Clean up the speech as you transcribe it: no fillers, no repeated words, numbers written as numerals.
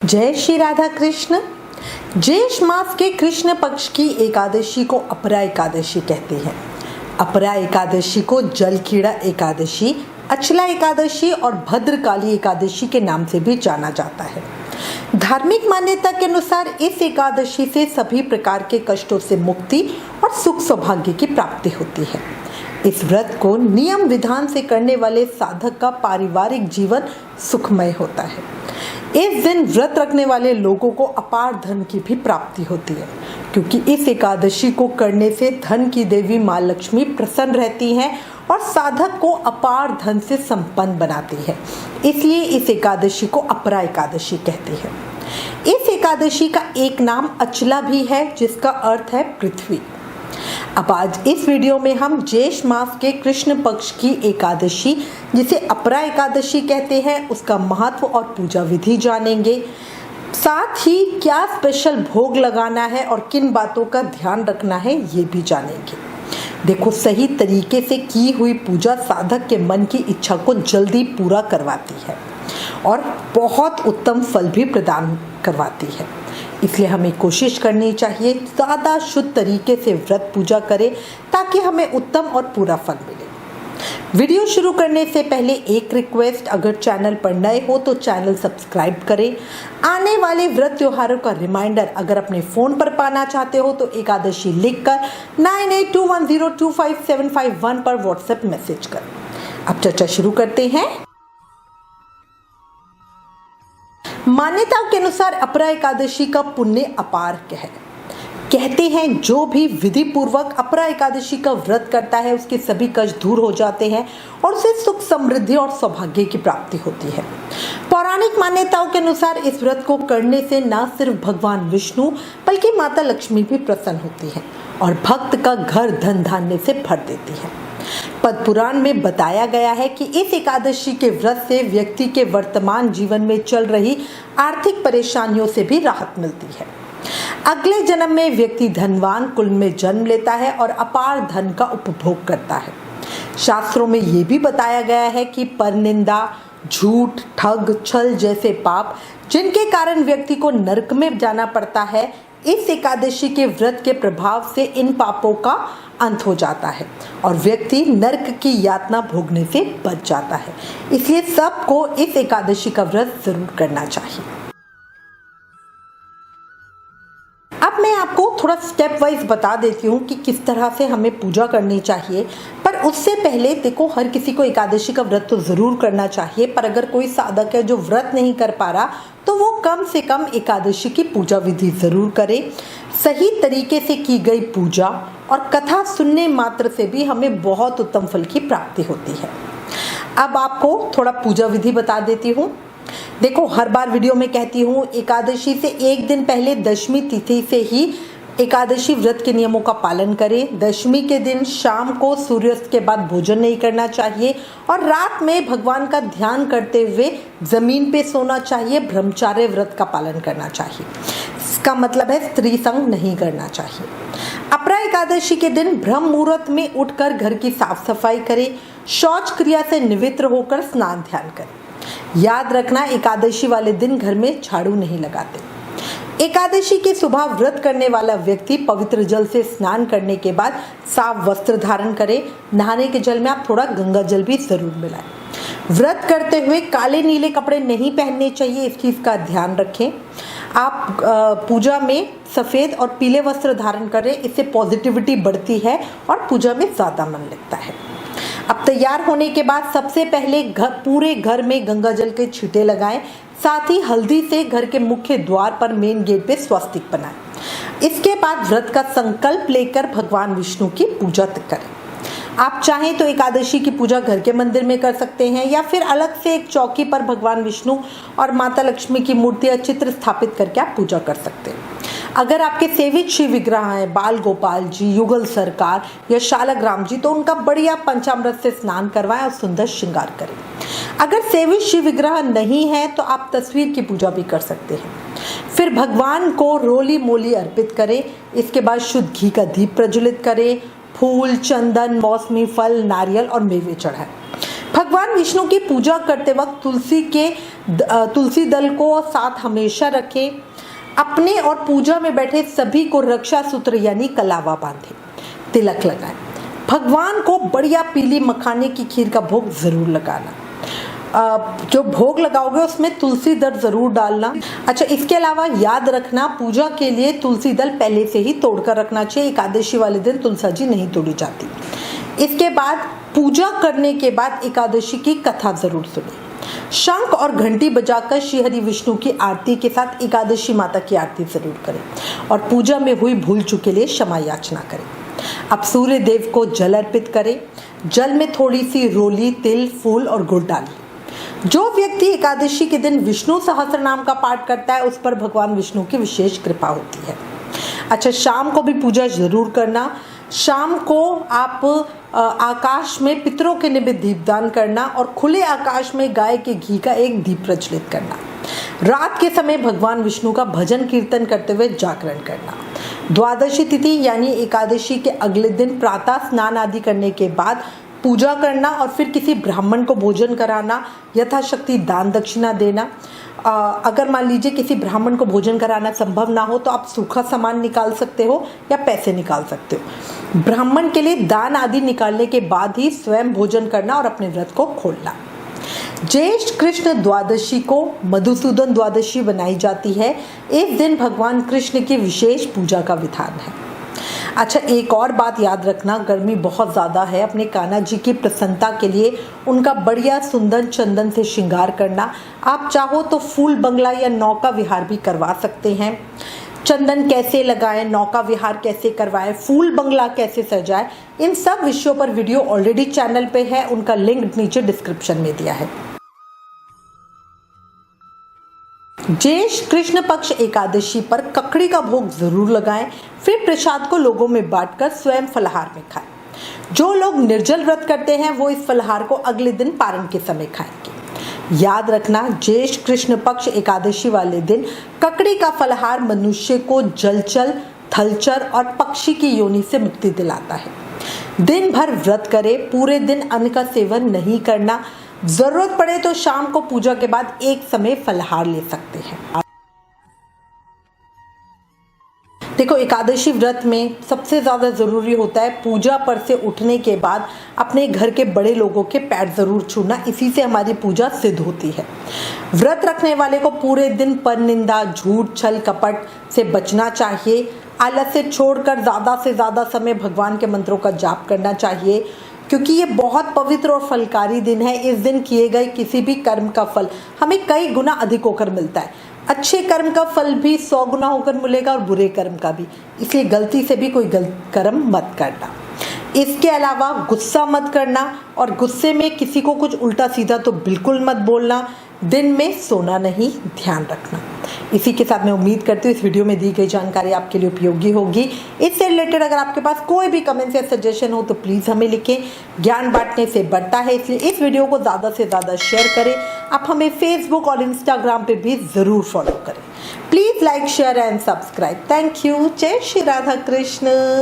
जय श्री राधा कृष्ण। ज्येष्ठ मास के कृष्ण पक्ष की एकादशी को अपरा एकादशी कहते हैं। अपरा एकादशी को जलकीड़ा एकादशी, अचला एकादशी और भद्रकाली एकादशी के नाम से भी जाना जाता है। धार्मिक मान्यता के अनुसार इस एकादशी से सभी प्रकार के कष्टों से मुक्ति और सुख सौभाग्य की प्राप्ति होती है। इस व्रत को नियम विधान से करने वाले साधक का पारिवारिक जीवन सुखमय होता है। इस दिन व्रत रखने वाले लोगों को अपार धन की भी प्राप्ति होती है, क्योंकि इस एकादशी को करने से धन की देवी माँ लक्ष्मी प्रसन्न रहती हैं और साधक को अपार धन से संपन्न बनाती है। इसलिए इस एकादशी को अपरा एकादशी कहते हैं। इस एकादशी का एक नाम अचला भी है, जिसका अर्थ है पृथ्वी। अब आज इस वीडियो में हम ज्येष्ठ मास के कृष्ण पक्ष की एकादशी, जिसे अपरा एकादशी कहते हैं, उसका महत्व और पूजा विधि जानेंगे। साथ ही क्या स्पेशल भोग लगाना है और किन बातों का ध्यान रखना है, ये भी जानेंगे। देखो, सही तरीके से की हुई पूजा साधक के मन की इच्छा को जल्दी पूरा करवाती है और बहुत उत्तम फल भी प्रदान करवाती है। इसलिए हमें कोशिश करनी चाहिए ज़्यादा शुद्ध तरीके से व्रत पूजा करें, ताकि हमें उत्तम और पूरा फल मिले। वीडियो शुरू करने से पहले एक रिक्वेस्ट, अगर चैनल पर नए हो तो चैनल सब्सक्राइब करें। आने वाले व्रत त्योहारों का रिमाइंडर अगर अपने फ़ोन पर पाना चाहते हो तो एकादशी लिखकर 9821025751 पर व्हाट्सएप मैसेज करें। अब चर्चा शुरू करते हैं। मान्यताओं के अनुसार अपरा एकादशी का पुण्य अपार है। कहते हैं जो भी विधि पूर्वक अपरा एकादशी का व्रत करता है, उसके सभी कष्ट दूर हो जाते हैं और उसे सुख समृद्धि और सौभाग्य की प्राप्ति होती है। पौराणिक मान्यताओं के अनुसार इस व्रत को करने से न सिर्फ भगवान विष्णु बल्कि माता लक्ष्मी भी प्रसन्न होती है और भक्त का घर धन धान्य से भर देती है। पद्म पुराण में बताया गया है कि इस एकादशी के व्रत से व्यक्ति के वर्तमान जीवन में चल रही आर्थिक परेशानियों से भी राहत मिलती है। अगले जन्म में व्यक्ति धनवान कुल में जन्म लेता है और अपार धन का उपभोग करता है। शास्त्रों में ये भी बताया गया है कि परनिंदा, झूठ, ठग, छल जैसे पाप, जिनके कारण व्यक्ति को नरक में जाना पड़ता है, इस एकादशी के व्रत के प्रभाव से इन पापों का अंत हो जाता है और व्यक्ति नरक की यातना भोगने से बच जाता है। इसलिए सबको इस एकादशी का व्रत जरूर करना चाहिए। अब मैं आपको थोड़ा स्टेप वाइज बता देती हूँ कि किस तरह से हमें पूजा करनी चाहिए। पर उससे पहले देखो, हर किसी को एकादशी का व्रत तो ज़रूर करना चाहिए, पर अगर कोई साधक है जो व्रत नहीं कर पा रहा तो वो कम से कम एकादशी की पूजा विधि ज़रूर करे। सही तरीके से की गई पूजा और कथा सुनने मात्र से भी हमें बहुत उत्तम फल की प्राप्ति होती है। अब आपको थोड़ा पूजा विधि बता देती हूँ। देखो, हर बार वीडियो में कहती हूँ एकादशी से एक दिन पहले दशमी तिथि से ही एकादशी व्रत के नियमों का पालन करें। दशमी के दिन शाम को सूर्यास्त के बाद भोजन नहीं करना चाहिए और रात में भगवान का ध्यान करते हुए जमीन पे सोना चाहिए। ब्रह्मचार्य व्रत का पालन करना चाहिए। इसका मतलब है स्त्री संग नहीं करना चाहिए। अपरा एकादशी के दिन ब्रह्म मुहूर्त में उठकर घर की साफ सफाई करें। शौच क्रिया से निवृत्त होकर स्नान ध्यान करें। याद रखना, एकादशी वाले दिन घर में झाड़ू नहीं लगाते। एकादशी की सुबह व्रत करने वाला व्यक्ति पवित्र जल से स्नान करने के बाद साफ वस्त्र धारण करे। नहाने के जल में आप थोड़ा गंगा जल भी जरूर मिलाएं। व्रत करते हुए काले नीले कपड़े नहीं पहनने चाहिए, इस चीज़ का ध्यान रखें। आप पूजा में सफ़ेद और पीले वस्त्र धारण करें, इससे पॉजिटिविटी बढ़ती है और पूजा में ज़्यादा मन लगता है। अब तैयार होने के बाद सबसे पहले पूरे घर में गंगा जल के छींटे लगाएं। साथ ही हल्दी से घर के मुख्य द्वार पर मेन गेट पे स्वस्तिक बनाएं। इसके बाद व्रत का संकल्प लेकर भगवान विष्णु की पूजा करें। आप चाहें तो एकादशी की पूजा घर के मंदिर में कर सकते हैं या फिर अलग से एक चौकी पर भगवान विष्णु और माता लक्ष्मी की मूर्ति या चित्र स्थापित करके आप पूजा कर सकते हैं। अगर आपके सेवित शिव विग्रह हैं, बाल गोपाल जी, युगल सरकार या शालग्राम जी, तो उनका बढ़िया पंचामृत से स्नान करवाएं और सुंदर श्रृंगार करें। अगर सेवित शिव विग्रह नहीं है तो आप तस्वीर की पूजा भी कर सकते हैं। फिर भगवान को रोली मोली अर्पित करें। इसके बाद शुद्ध घी का दीप प्रज्वलित करें। फूल, चंदन, मौसमी फल, नारियल और मेवे चढ़ाएं। भगवान विष्णु की पूजा करते वक्त तुलसी दल को साथ हमेशा रखें। अपने और पूजा में बैठे सभी को रक्षा सूत्र यानी कलावा बांधे, तिलक लगाएं। भगवान को बढ़िया पीली मखाने की खीर का भोग जरूर लगाना। जो भोग लगाओगे उसमें तुलसी दल जरूर डालना। अच्छा, इसके अलावा याद रखना, पूजा के लिए तुलसी दल पहले से ही तोड़कर रखना चाहिए। एकादशी वाले दिन तुलसी नहीं तोड़ी जाती। इसके बाद पूजा करने के बाद एकादशी की कथा जरूर सुने। शंख और घंटी बजाकर श्री हरि विष्णु की आरती के साथ एकादशी माता की आरती जरूर करें और पूजा में हुई भूल चूक के लिए क्षमा याचना करें। अब सूर्य देव को जल अर्पित करें। जल में थोड़ी सी रोली, तिल, फूल और गुड़ डालें। जो व्यक्ति एकादशी के दिन विष्णु सहस्त्र नाम का पाठ करता है उस पर भगवान विष्णु की विशेष कृपा होती है। अच्छा, शाम को भी पूजा जरूर करना। शाम को आप आकाश में पितरों के निमित्त दीपदान करना और खुले आकाश में गाय के घी का एक दीप प्रज्वलित करना। रात के समय भगवान विष्णु का भजन कीर्तन करते हुए जागरण करना। द्वादशी तिथि यानी एकादशी के अगले दिन प्रातः स्नान आदि करने के बाद पूजा करना और फिर किसी ब्राह्मण को भोजन कराना, यथाशक्ति दान दक्षिणा देना। अगर मान लीजिए किसी ब्राह्मण को भोजन कराना संभव ना हो तो आप सूखा सामान निकाल सकते हो या पैसे निकाल सकते हो। ब्राह्मण के लिए दान आदि निकालने के बाद ही स्वयं भोजन करना और अपने व्रत को खोलना। ज्येष्ठ कृष्ण द्वादशी को मधुसूदन द्वादशी बनाई जाती है। इस दिन भगवान कृष्ण की विशेष पूजा का विधान है। अच्छा, एक और बात याद रखना, गर्मी बहुत ज़्यादा है। अपने कान्हा जी की प्रसन्नता के लिए उनका बढ़िया सुंदर चंदन से श्रृंगार करना। आप चाहो तो फूल बंगला या नौका विहार भी करवा सकते हैं। चंदन कैसे लगाएं, नौका विहार कैसे करवाएं, फूल बंगला कैसे सजाएं, इन सब विषयों पर वीडियो ऑलरेडी चैनल पे है। उनका लिंक नीचे डिस्क्रिप्शन में दिया है। ज्येष्ठ कृष्ण पक्ष एकादशी पर ककड़ी का भोग जरूर लगाएं। फिर प्रसाद को लोगों में बांटकर स्वयं फलाहार में खाएं। जो लोग निर्जल व्रत करते हैं वो इस फलाहार को अगले दिन पारण के समय खाएंगे। याद रखना, ज्येष्ठ कृष्ण पक्ष एकादशी वाले दिन ककड़ी का फलाहार मनुष्य को जलचर, थलचर और पक्षी की योनि से मुक्ति दिलाता है। दिन भर व्रत करें, पूरे दिन अन्न का सेवन नहीं करना। जरूरत पड़े तो शाम को पूजा के बाद एक समय फलाहार ले सकते हैं। देखो, एकादशी व्रत में सबसे ज्यादा जरूरी होता है पूजा पर से उठने के बाद अपने घर के बड़े लोगों के पैर जरूर छूना। इसी से हमारी पूजा सिद्ध होती है। व्रत रखने वाले को पूरे दिन पर निंदा, झूठ, छल कपट से बचना चाहिए। आलस से छोड़कर ज्यादा से ज्यादा समय भगवान के मंत्रों का जाप करना चाहिए, क्योंकि ये बहुत पवित्र और फलकारी दिन है। इस दिन किए गए किसी भी कर्म का फल हमें कई गुना अधिक होकर मिलता है। अच्छे कर्म का फल भी 100 गुना होकर मिलेगा और बुरे कर्म का भी। इसलिए गलती से भी कोई गलत कर्म मत करना। इसके अलावा गुस्सा मत करना और गुस्से में किसी को कुछ उल्टा सीधा तो बिल्कुल मत बोलना। दिन में सोना नहीं, ध्यान रखना। इसी के साथ मैं उम्मीद करती हूँ इस वीडियो में दी गई जानकारी आपके लिए उपयोगी होगी। इससे रिलेटेड अगर आपके पास कोई भी कमेंट या सजेशन हो तो प्लीज़ हमें लिखें। ज्ञान बांटने से बढ़ता है, इसलिए इस वीडियो को ज़्यादा से ज़्यादा शेयर करें। आप हमें फेसबुक और इंस्टाग्राम पे भी ज़रूर फॉलो करें। Please like, share and subscribe. Thank you. जय श्री राधा कृष्ण।